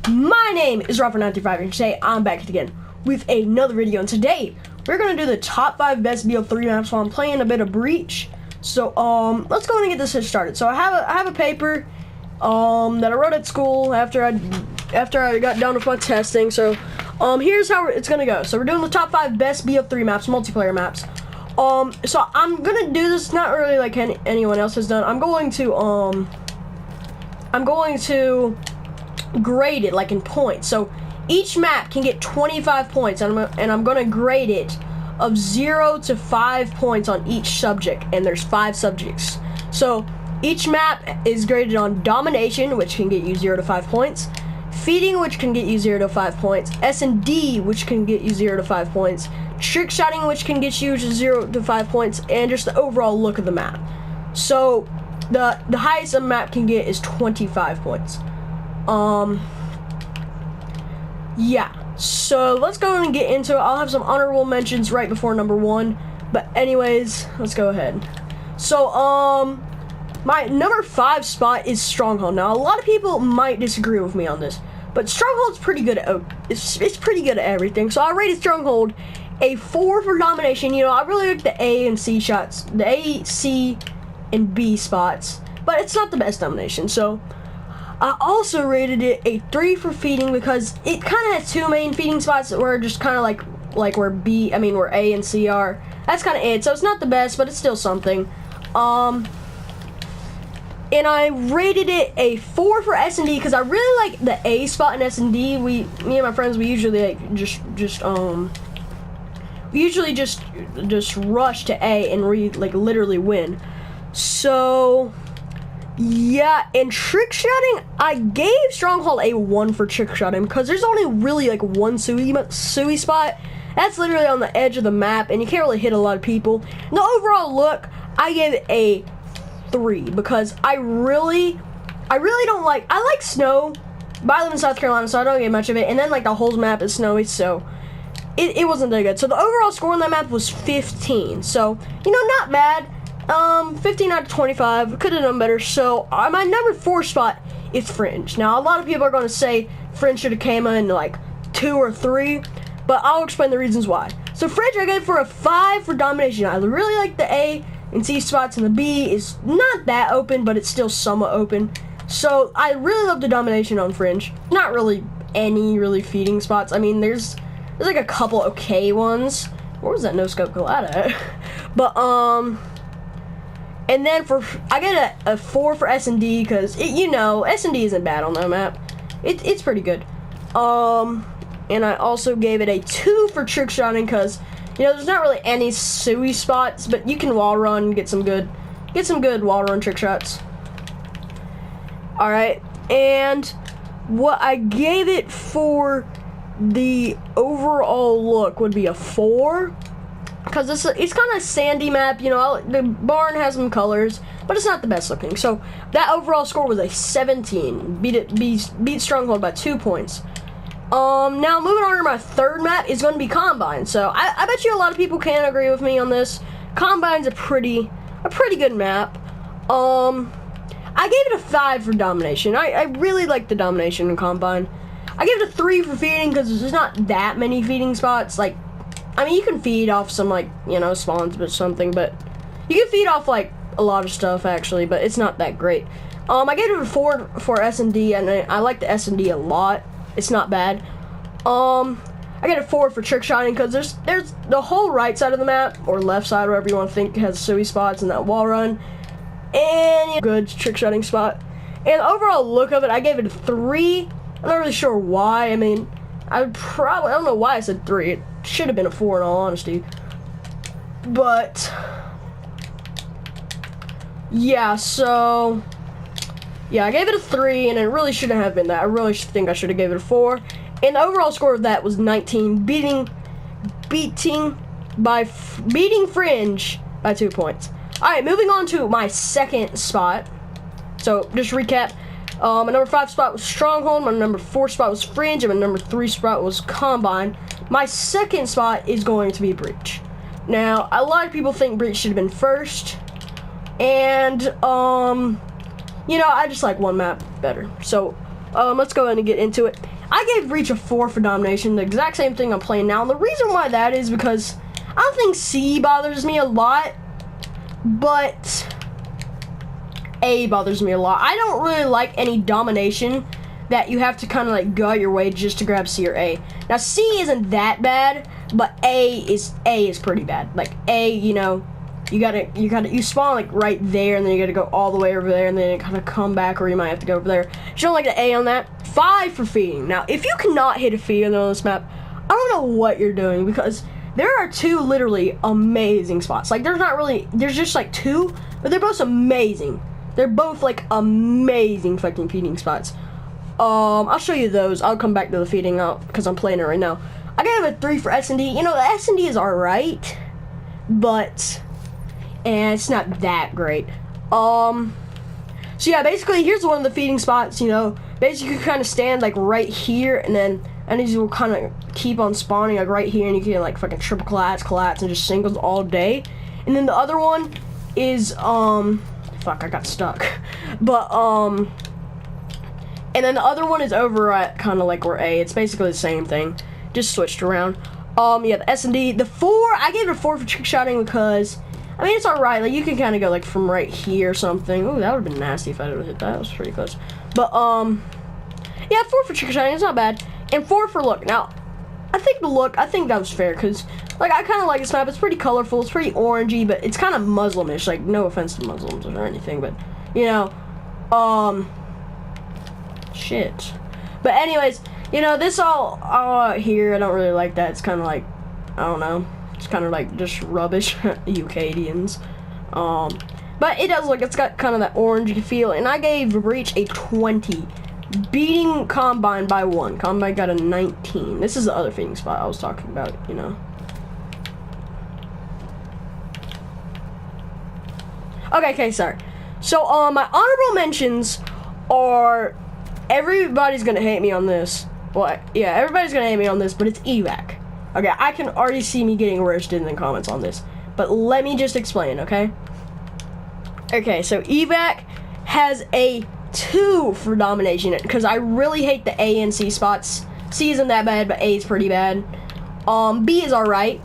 My name is Robert95 and today I'm back again with another video, and today we're gonna do the top 5 best BO3 maps while I'm playing a bit of Breach. So let's go ahead and get this started. So I have a paper that I wrote at school after I got done with my testing. So here's how it's gonna go. So we're doing the top 5 best BO3 maps, multiplayer maps. So I'm gonna do this not really like anyone else has done. I'm going to grade it like in points. So each map can get 25 points, and I'm gonna grade it of 0 to 5 points on each subject, and there's 5 subjects. So each map is graded on domination, which can get you 0 to 5 points, feeding, which can get you 0 to 5 points, S&D, which can get you 0 to 5 points, trick shotting, which can get you 0 to 5 points, and just the overall look of the map. So the highest a map can get is 25 points. Yeah, so let's go and get into it. I'll have some honorable mentions right before number 1, but anyways, let's go ahead. So my number 5 spot is Stronghold. Now a lot of people might disagree with me on this, but Stronghold's pretty good at it's pretty good at everything. So I rated Stronghold a 4 for domination. You know, I really like the A and C shots, the A, C, and B spots, but it's not the best domination. So I also rated it a 3 for feeding because it kind of has 2 main feeding spots that were just kind of like where where A and C are. That's kind of it. So it's not the best, but it's still something. And I rated it a 4 for S&D because I really like the A spot in S&D. Me and my friends, we usually like just rush to A and literally win. So yeah, and trick shotting, I gave Stronghold a 1 for trick shotting because there's only really like one Sui spot. That's literally on the edge of the map, and you can't really hit a lot of people. The overall look, I gave it a 3 because I really don't like. I like snow, but I live in South Carolina, so I don't get much of it. And then like the whole map is snowy, so it wasn't that good. So the overall score on that map was 15. So you know, not bad. 15 out of 25, could have done better. So my number 4 spot is Fringe. Now a lot of people are going to say Fringe should have came in like 2 or 3, but I'll explain the reasons why. So Fringe I gave for a 5 for domination. I really like the A and C spots, and the B is not that open, but it's still somewhat open. So I really love the domination on Fringe. Not really any really feeding spots. I mean, there's like a couple okay ones. Where was that no scope collide at? But and then I get a 4 for S&D because S&D isn't bad on that map. It's pretty good. And I also gave it a 2 for trick shotting because there's not really any Sui spots, but you can wall run, get some good wall run trick shots. All right, and what I gave it for the overall look would be a 4. Because it's kind of a sandy map, the barn has some colors, but it's not the best looking. So that overall score was a 17. Beat Stronghold by 2 points. Now moving on to my 3rd map is going to be Combine. So I bet you a lot of people can't agree with me on this. Combine's a pretty good map. I gave it a 5 for domination. I really like the domination in Combine. I gave it a 3 for feeding because there's not that many feeding spots. You can feed off some, spawns or something, but you can feed off, a lot of stuff, actually, but it's not that great. I gave it a 4 for S&D, and I like the S&D a lot. It's not bad. I got a 4 for trick shotting, because there's the whole right side of the map, or left side, whatever you want to think, has Sui spots and that wall run, and good trick shotting spot. And the overall look of it, I gave it a 3. I'm not really sure why. I don't know why I said 3. It should have been a 4 in all honesty. But yeah, so yeah, I gave it a 3, and it really shouldn't have been that. I really think I should have gave it a 4. And the overall score of that was 19, beating Fringe by 2 points. All right, moving on to my 2nd spot. So just recap. My number 5 spot was Stronghold, my number 4 spot was Fringe, and my number 3 spot was Combine. My 2nd spot is going to be Breach. Now, a lot of people think Breach should have been 1st, and I just like one map better. So let's go ahead and get into it. I gave Reach a 4 for domination, the exact same thing I'm playing now. And the reason why that is because I don't think C bothers me a lot, but A bothers me a lot. I don't really like any domination that you have to kind of like go out your way just to grab C or A. Now C isn't that bad, but A is pretty bad. Like A, you know, you spawn like right there, and then you gotta go all the way over there, and then you kind of come back, or you might have to go over there. You don't like the A on that. 5 for feeding. Now, if you cannot hit a feed on this map, I don't know what you're doing, because there are 2 literally amazing spots. Like there's just like 2, but they're both amazing. They're both like amazing fucking feeding spots. I'll show you those. I'll come back to the feeding out because I'm playing it right now. I gave it a 3 for S&D. You know, the S&D is alright, but it's not that great. So yeah, basically here's one of the feeding spots. You know, basically you kind of stand like right here, and then enemies will kind of keep on spawning like right here, and you can like fucking triple collapse, and just singles all day. And then the other one is fuck, I got stuck. But and then the other one is over at kind of like where A. It's basically the same thing, just switched around. Yeah, the S&D. The 4, I gave it a 4 for trick shotting because, I mean, it's alright. Like, you can kind of go, like, from right here or something. Ooh, that would have been nasty if I would have hit that. That was pretty close. But, yeah, 4 for trick shotting. It's not bad. And 4 for look. Now, I think that was fair because, like, I kind of like this map. It's pretty colorful. It's pretty orangey, but it's kind of Muslimish. Like, no offense to Muslims or anything, but, you know, shit. But anyways, you know, this all out here, I don't really like that. It's kind of like, I don't know, it's kind of like just rubbish. You Cadians. But it does look, it's got kind of that orangey feel, and I gave Reach a 20, beating Combine by 1. Combine got a 19. This is the other feeding spot I was talking about, you know. Okay, sorry. So, my honorable mentions are, everybody's gonna hate me on this. Well, yeah, everybody's gonna hate me on this, but it's evac. Okay, I can already see me getting roasted in the comments on this, but let me just explain, okay? Okay, so evac has a 2 for domination, because I really hate the A and C spots. C isn't that bad, but A is pretty bad. B is alright.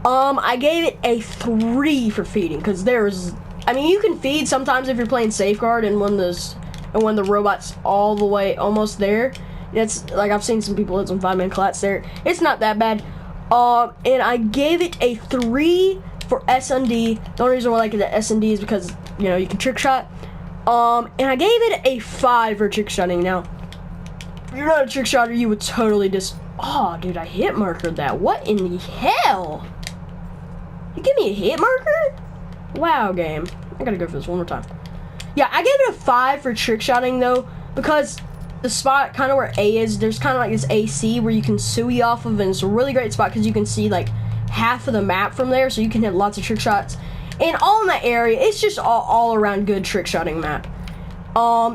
I gave it a 3 for feeding, because I mean, you can feed sometimes if you're playing Safeguard, and when the robot's all the way almost there, it's like I've seen some people hit some 5-man collats there. It's not that bad. And I gave it a 3 for S&D. The only reason why I like the S&D is because, you know, you can trick shot. And I gave it a 5 for trick shotting. Now, if you're not a trick shotter, you would totally oh, dude, I hit markered that. What in the hell? You give me a hit marker? Wow, game. I gotta go for this one more time. Yeah, I gave it a 5 for trick shotting though, because the spot kind of where A is, there's kind of like this AC where you can sui off of, and it's a really great spot because you can see like half of the map from there, so you can hit lots of trick shots. And all in that area, it's just all around good trick shotting map.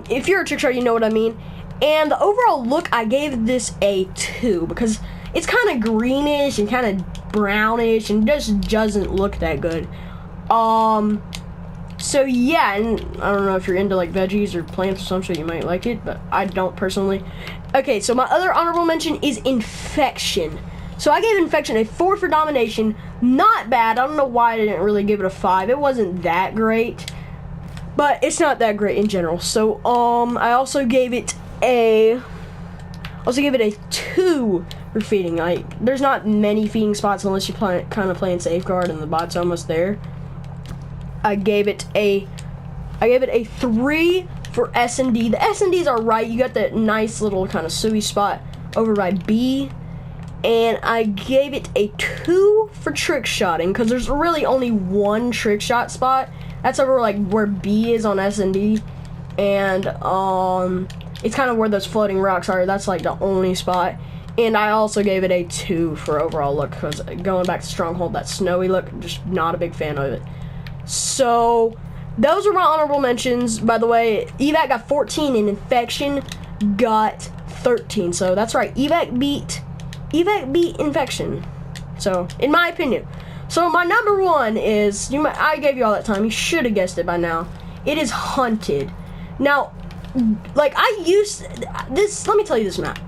If you're a trick shot, you know what I mean. And the overall look, I gave this a 2 because it's kind of greenish and kind of brownish and just doesn't look that good. So yeah, and I don't know if you're into like veggies or plants or some shit, you might like it, but I don't personally. Okay, so my other honorable mention is Infection. So I gave Infection a 4 for domination. Not bad. I don't know why I didn't really give it a 5. It wasn't that great, but it's not that great in general. So I also gave it a 2 for feeding. Like, there's not many feeding spots unless you're kind of playing Safeguard and the bot's almost there. I gave it a 3 for S&D. The S&Ds are right. You got that nice little kind of sui spot over by B. And I gave it a 2 for trick shotting because there's really only one trick shot spot. That's over like where B is on S&D. And it's kind of where those floating rocks are. That's like the only spot. And I also gave it a 2 for overall look because going back to Stronghold, that snowy look, just not a big fan of it. So, those are my honorable mentions. By the way, evac got 14 and Infection got 13. So, that's right. Evac beat Infection. So, in my opinion. So, my number 1 is, I gave you all that time. You should have guessed it by now. It is Hunted. Now, like, let me tell you this map.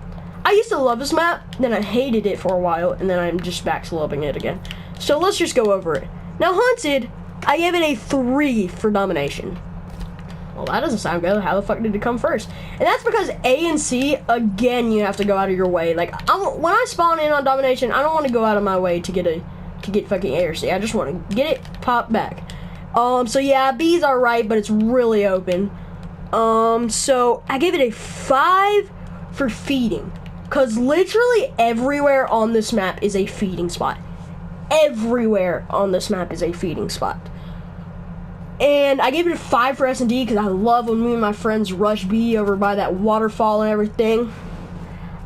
I used to love this map, then I hated it for a while, and then I'm just back to loving it again. So let's just go over it. Now, Hunted, I gave it a 3 for domination. Well, that doesn't sound good. How the fuck did it come first? And that's because A and C, again, you have to go out of your way. Like, when I spawn in on domination, I don't want to go out of my way to get fucking A or C. I just want to get it, pop back. So yeah, B's are right, but it's really open. So I gave it a 5 for feeding, because literally everywhere on this map is a feeding spot. Everywhere on this map is a feeding spot. And I gave it a 5 for S&D because I love when me and my friends rush B over by that waterfall and everything.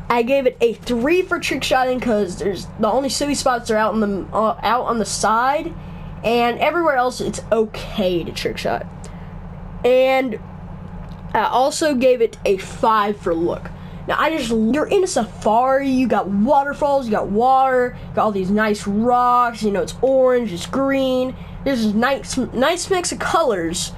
I gave it a 3 for trick shotting because there's the only silly spots are out on the side, and everywhere else it's okay to trick shot. And I also gave it a 5 for look. Now you're in a safari, you got waterfalls, you got water, you got all these nice rocks, you know, it's orange, it's green. There's a nice mix of colors,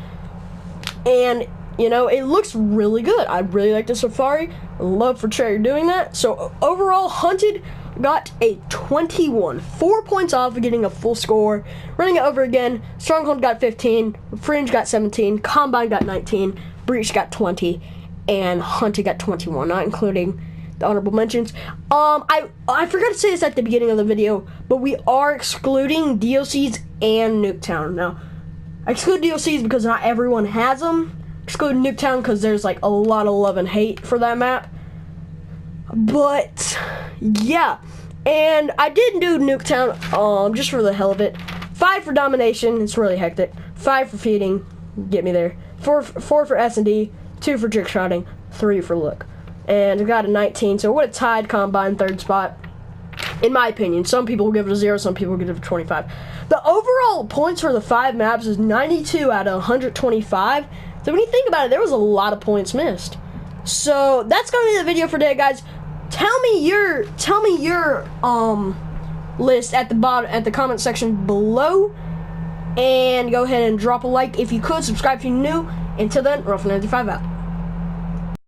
and you know, it looks really good. I really like the safari. I love for Trey doing that. So overall, Hunted got a 21, 4 points off of getting a full score. Running it over again, Stronghold got 15, Fringe got 17, Combine got 19, Breach got 20, and Hunted got 21, not including the honorable mentions. I forgot to say this at the beginning of the video, but we are excluding DLCs and Nuketown. Now, I exclude DLCs because not everyone has them. Exclude Nuketown because there's like a lot of love and hate for that map. But yeah, and I did do Nuketown just for the hell of it. 5 for domination, it's really hectic. 5 for feeding, get me there. 4 for S&D, 2 for trick shotting, 3 for look. And it got a 19, so it would have tied Combine 3rd spot, in my opinion. Some people will give it a 0, some people will give it a 25. The overall points for the 5 maps is 92 out of 125. So when you think about it, there was a lot of points missed. So that's gonna be the video for today, guys. Tell me your list at the bottom, at the comment section below, and go ahead and drop a like if you could. Subscribe if you're new. Until then, Rough95 out.